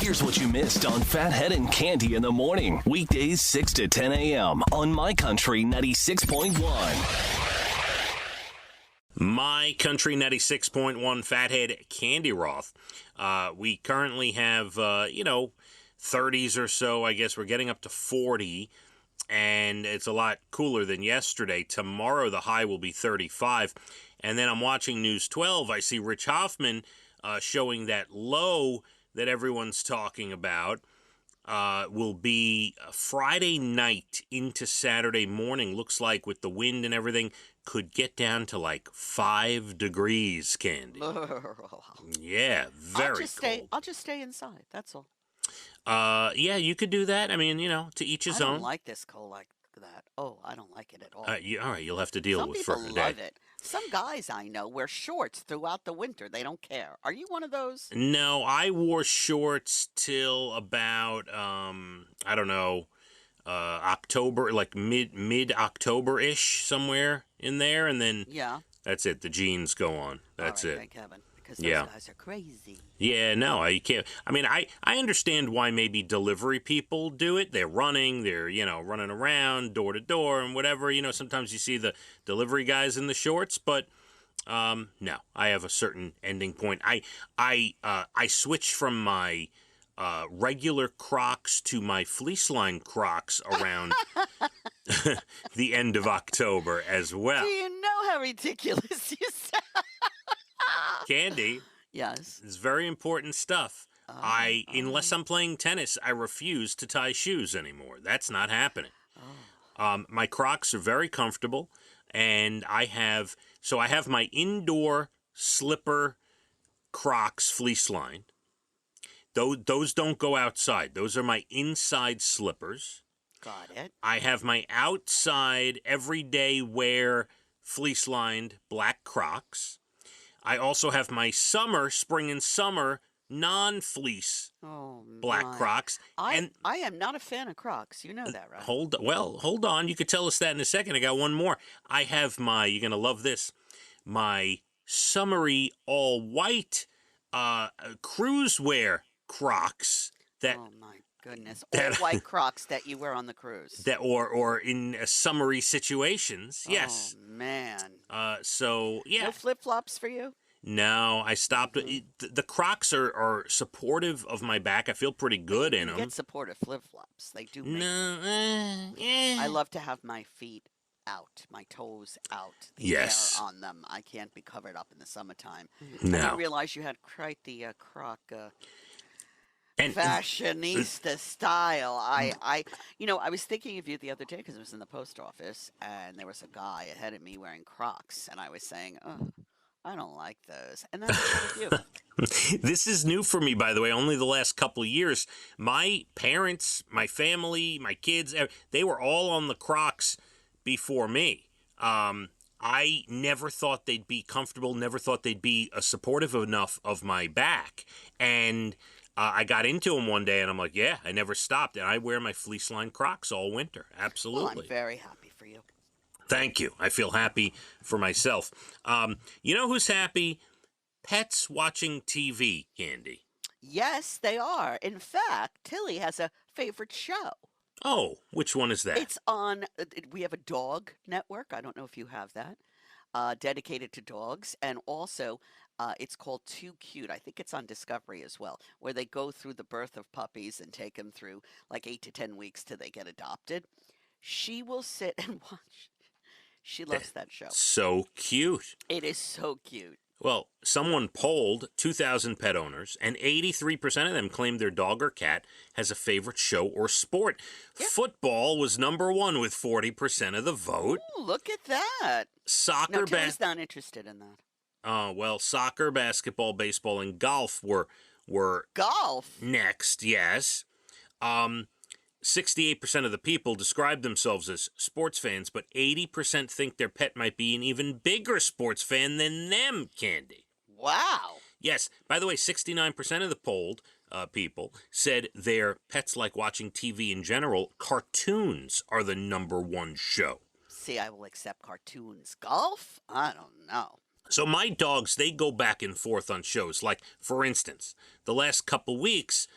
Here's what you missed on Phathead and Cande in the morning. Weekdays 6 to 10 a.m. on My Country 96.1. My Country 96.1 Phathead Cande Roth. We currently have, 30s or so. I guess we're getting up to 40, and it's a lot cooler than yesterday. Tomorrow the high will be 35. And then I'm watching News 12. I see Rich Hoffman showing that low that everyone's talking about will be Friday night into Saturday morning. Looks like with the wind and everything, could get down to like 5 degrees, Cande. Yeah, very cold. I'll just stay inside, that's all. Yeah, you could do that. I mean, to each his own. I don't like this cold like that. Oh, I don't like it at all. All right, you'll have to deal with it for a day. Some people love it. Some guys I know wear shorts throughout the winter. They don't care. Are you one of those? No, I wore shorts till about, I don't know, October, like mid-October-ish, somewhere in there, and then that's it. The jeans go on. That's it. Thank heaven, because those guys are crazy. Yeah, no, I can't. I mean, I understand why maybe delivery people do it. They're running, they're, running around door to door and whatever. Sometimes you see the delivery guys in the shorts, but no, I have a certain ending point. I switched from my regular Crocs to my fleece line Crocs around the end of October as well. Do you know how ridiculous you sound? Cande. Yes. It's very important stuff. Unless I'm playing tennis, I refuse to tie shoes anymore. That's not happening. My Crocs are very comfortable, and I have my indoor slipper Crocs fleece line. Those don't go outside. Those are my inside slippers. Got it. I have my outside everyday wear fleece lined black Crocs. I also have my spring and summer non-fleece black Crocs. I am not a fan of Crocs. You know that, right? Hold on. You could tell us that in a second. I got one more. I have you're going to love this, my summery all-white cruise wear Crocs. Oh, my goodness. All white Crocs that you wear on the cruise. That or in summery situations, yes. Oh, man. So, yeah. No flip-flops for you? No, I stopped. The Crocs are supportive of my back. I feel pretty good in them. You get supportive flip-flops. They do make I love to have my feet out, my toes out, the air on them. I can't be covered up in the summertime. No. I didn't realize you had quite the Croc fashionista style. I was thinking of you the other day because I was in the post office and there was a guy ahead of me wearing Crocs, and I was saying, "Oh, I don't like those." And that's what you. This is new for me, by the way. Only the last couple of years. My parents, my family, my kids, they were all on the Crocs before me. I never thought they'd be comfortable. Never thought they'd be supportive enough of my back, and I got into them one day, and I'm like, yeah, I never stopped. And I wear my fleece line Crocs all winter. Absolutely. Well, I'm very happy for you. Thank you. I feel happy for myself. You know who's happy? Pets watching TV, Cande. Yes, they are. In fact, Tilly has a favorite show. Oh, which one is that? It's on, we have a dog network. I don't know if you have that. Dedicated to dogs. And also, it's called Too Cute. I think it's on Discovery as well, where they go through the birth of puppies and take them through like 8 to 10 weeks till they get adopted. She will sit and watch. She loves that show. So cute. It is so cute. Well, someone polled 2,000 pet owners, and 83% of them claimed their dog or cat has a favorite show or sport. Yep. Football was number one with 40% of the vote. Ooh, look at that. Soccer. No, Tilly's not interested in that. Well, soccer, basketball, baseball, and golf were golf next. Yes. 68% of the people describe themselves as sports fans, but 80% think their pet might be an even bigger sports fan than them, Cande. Wow. Yes. By the way, 69% of the polled people said their pets like watching TV in general. Cartoons are the number one show. See, I will accept cartoons. Golf? I don't know. So my dogs, they go back and forth on shows. Like, for instance, the last couple weeks,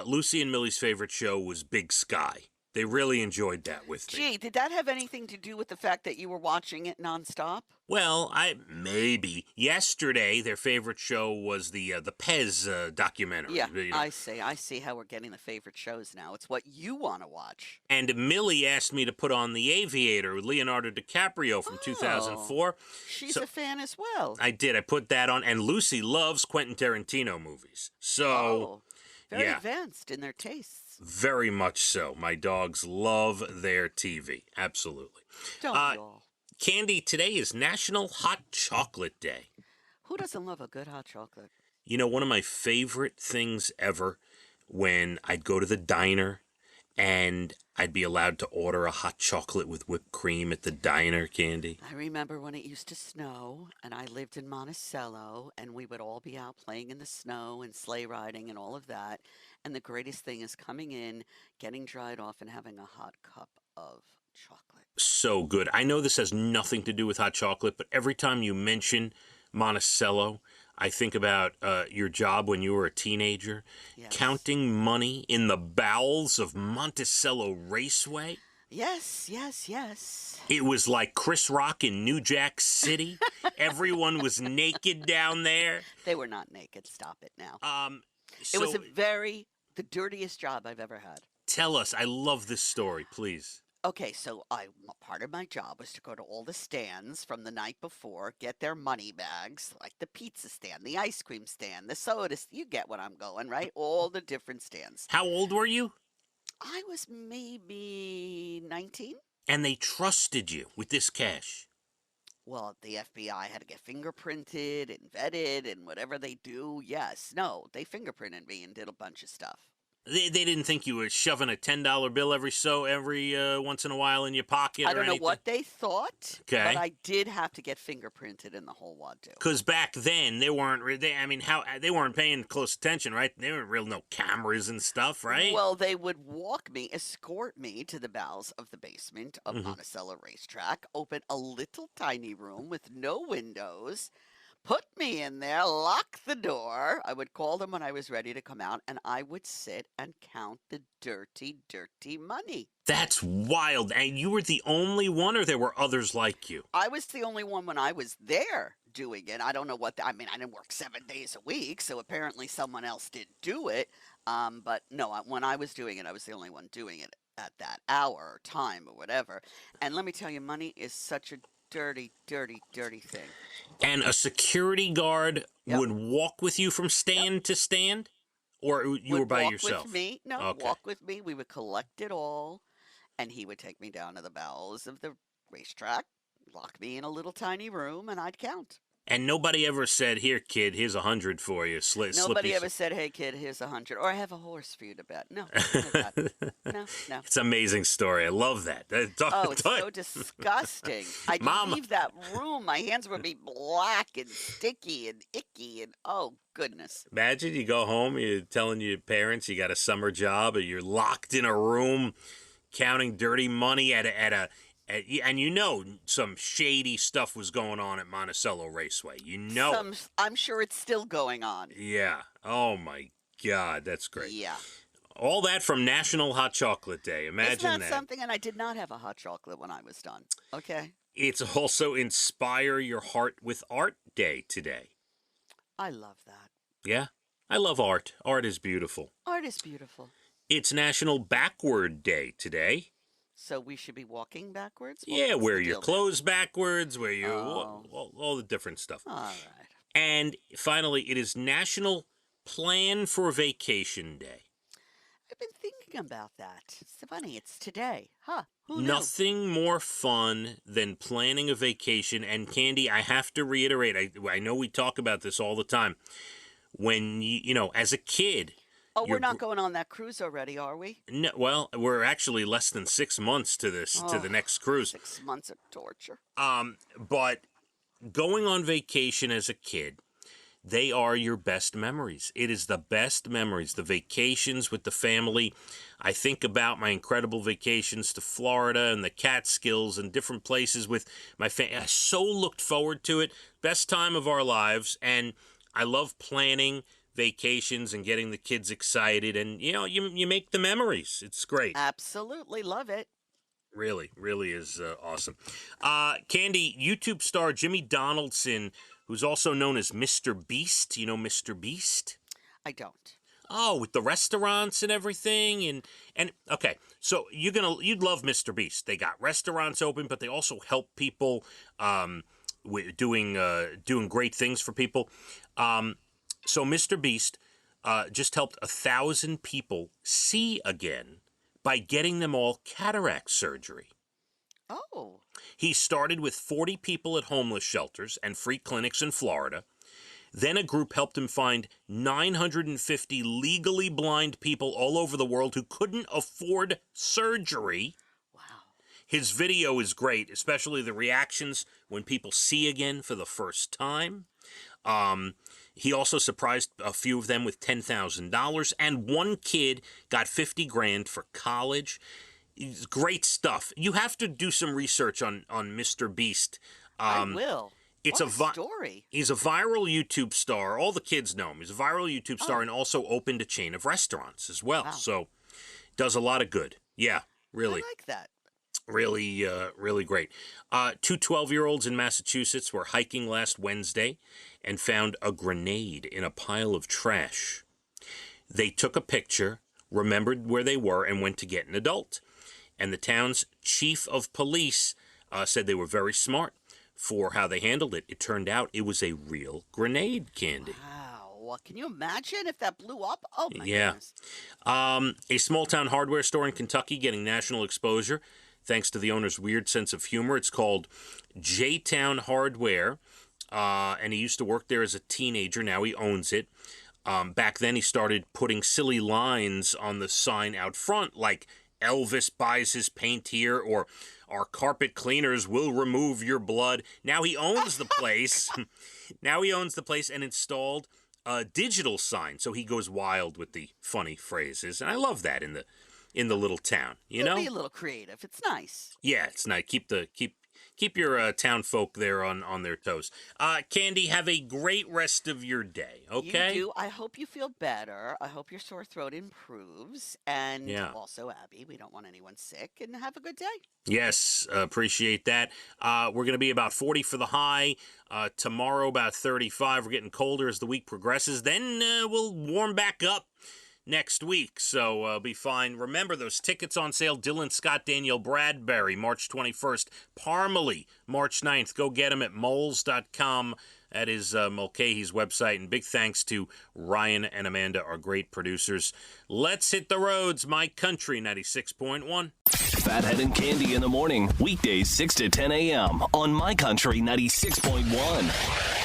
Lucy and Millie's favorite show was Big Sky. They really enjoyed that with me. Gee, did that have anything to do with the fact that you were watching it nonstop? Well, maybe yesterday their favorite show was the Pez documentary. Yeah, You know. I see how we're getting the favorite shows now. It's what you want to watch. And Millie asked me to put on The Aviator with Leonardo DiCaprio from 2004. She's So a fan as well. I did. I put that on, and Lucy loves Quentin Tarantino movies. So Oh, very yeah. advanced in their tastes. Very much so. My dogs love their TV. Absolutely. Don't we all? Candy, today is National Hot Chocolate Day. Who doesn't love a good hot chocolate? You know, one of my favorite things ever when I'd go to the diner and I'd be allowed to order a hot chocolate with whipped cream at the diner, Candy. I remember when it used to snow, and I lived in Monticello, and we would all be out playing in the snow and sleigh riding and all of that. And the greatest thing is coming in, getting dried off, and having a hot cup of chocolate. So good. I know this has nothing to do with hot chocolate, but every time you mention Monticello, I think about your job when you were a teenager, Yes. counting money in the bowels of Monticello Raceway. Yes, yes, yes. It was like Chris Rock in New Jack City. Everyone was naked down there. They were not naked. Stop it now. So It was the dirtiest job I've ever had. tell us. I love this story, please. Okay, so part of my job was to go to all the stands from the night before, get their money bags, like the pizza stand, the ice cream stand, the soda. You get what I'm going, right? All the different stands. How old were you? I was maybe 19. And they trusted you with this cash. Well, the FBI had to get fingerprinted and vetted and whatever they do. Yes, no, they fingerprinted me and did a bunch of stuff. They didn't think you were shoving a $10 bill every once in a while in your pocket or I don't know anything? what they thought, Okay. but I did have to get fingerprinted in the whole wad-do. Because back then, they weren't paying close attention, right? There weren't real no cameras and stuff, right? Well, they would escort me to the bowels of the basement of Monticello Racetrack, open a little tiny room with no windows, put me in there, lock the door. I would call them when I was ready to come out, and I would sit and count the dirty, dirty money. That's wild. And you were the only one, or there were others like you? I was the only one when I was there doing it. I don't know I didn't work 7 days a week, so apparently someone else did do it. But no, when I was doing it, I was the only one doing it at that hour or time or whatever. And let me tell you, money is such a dirty, dirty, dirty thing. And a security guard Yep. would walk with you from stand to stand? Or you were by walk yourself? With me. No, Okay. walk with me. We would collect it all, and he would take me down to the bowels of the racetrack, lock me in a little tiny room, and I'd count. And nobody ever said, "Here, kid, here's $100 for you." Nobody ever said, "Hey, kid, here's $100," or "I have a horse for you to bet." No, none of that. No. It's an amazing story. I love that. Oh, it's so disgusting. I'd Mama. leave that room. My hands would be black and sticky and icky, and oh, goodness. Imagine you go home, you're telling your parents you got a summer job, or you're locked in a room counting dirty money and you know some shady stuff was going on at Monticello Raceway. You know. I'm sure it's still going on. Yeah. Oh, my God. That's great. Yeah. All that from National Hot Chocolate Day. Imagine Isn't that something? And I did not have a hot chocolate when I was done. Okay. It's also Inspire Your Heart with Art Day today. I love that. Yeah. I love art. Art is beautiful. Art is beautiful. It's National Backward Day today. So we should be walking backwards? Yeah, What's wear the your deal clothes backwards, wear your Oh. all the different stuff. there? All right. And finally, it is National Plan for Vacation Day. I've been thinking about that. It's funny. It's today. Huh. Who knew? Nothing more fun than planning a vacation. And Candy, I have to reiterate, I know we talk about this all the time. When as a kid. Oh, we're not going on that cruise already, are we? No, well, we're actually less than 6 months to the next cruise. 6 months of torture. But going on vacation as a kid, they are your best memories. It is the best memories, the vacations with the family. I think about my incredible vacations to Florida and the Catskills and different places with my family. I so looked forward to it. Best time of our lives. And I love planning vacations and getting the kids excited, and you make the memories. It's great. Absolutely love it. Really, really is awesome. Candy, YouTube star Jimmy Donaldson, who's also known as Mr. Beast. You know Mr. Beast? I don't. Oh, with the restaurants and everything, and okay, so you'd love Mr. Beast. They got restaurants open, but they also help people doing great things for people. So Mr. Beast just helped 1,000 people see again by getting them all cataract surgery. Oh. He started with 40 people at homeless shelters and free clinics in Florida. Then a group helped him find 950 legally blind people all over the world who couldn't afford surgery. Wow. His video is great, especially the reactions when people see again for the first time. He also surprised a few of them with $10,000, and one kid got $50,000 for college. It's great stuff. You have to do some research on Mr. Beast. I will. It's what a story. He's a viral YouTube star. All the kids know him. He's a viral YouTube star and also opened a chain of restaurants as well. Wow. So does a lot of good. Yeah, really. I like that. Really, really great. Two 12-year-olds in Massachusetts were hiking last Wednesday and found a grenade in a pile of trash. They took a picture, remembered where they were, and went to get an adult. And the town's chief of police said they were very smart for how they handled it. It turned out it was a real grenade, Candy. Wow. Well, can you imagine if that blew up? Oh, my goodness. A small-town hardware store in Kentucky getting national exposure thanks to the owner's weird sense of humor. It's called J-Town Hardware, and he used to work there as a teenager. Now he owns it. Back then, he started putting silly lines on the sign out front, like Elvis buys his paint here, or our carpet cleaners will remove your blood. Now he owns the place. And installed a digital sign, so he goes wild with the funny phrases. And I love that in the little town, you know? Be a little creative. It's nice. Yeah, it's nice. Keep your town folk there on their toes. Candy, have a great rest of your day, okay? You do. I hope you feel better. I hope your sore throat improves. And also, Abby, we don't want anyone sick. And have a good day. Yes, appreciate that. We're going to be about 40 for the high. Tomorrow, about 35. We're getting colder as the week progresses. Then we'll warm back up next week, so be fine. Remember, those tickets on sale: Dylan Scott, Danielle Bradbury, March 21st. Parmalee, March 9th. Go get them at moles.com. That is Mulcahy's website. And big thanks to Ryan and Amanda, our great producers. Let's hit the roads. My Country 96.1. Phathead and Candy in the morning, weekdays 6 to 10 a.m. on My Country 96.1.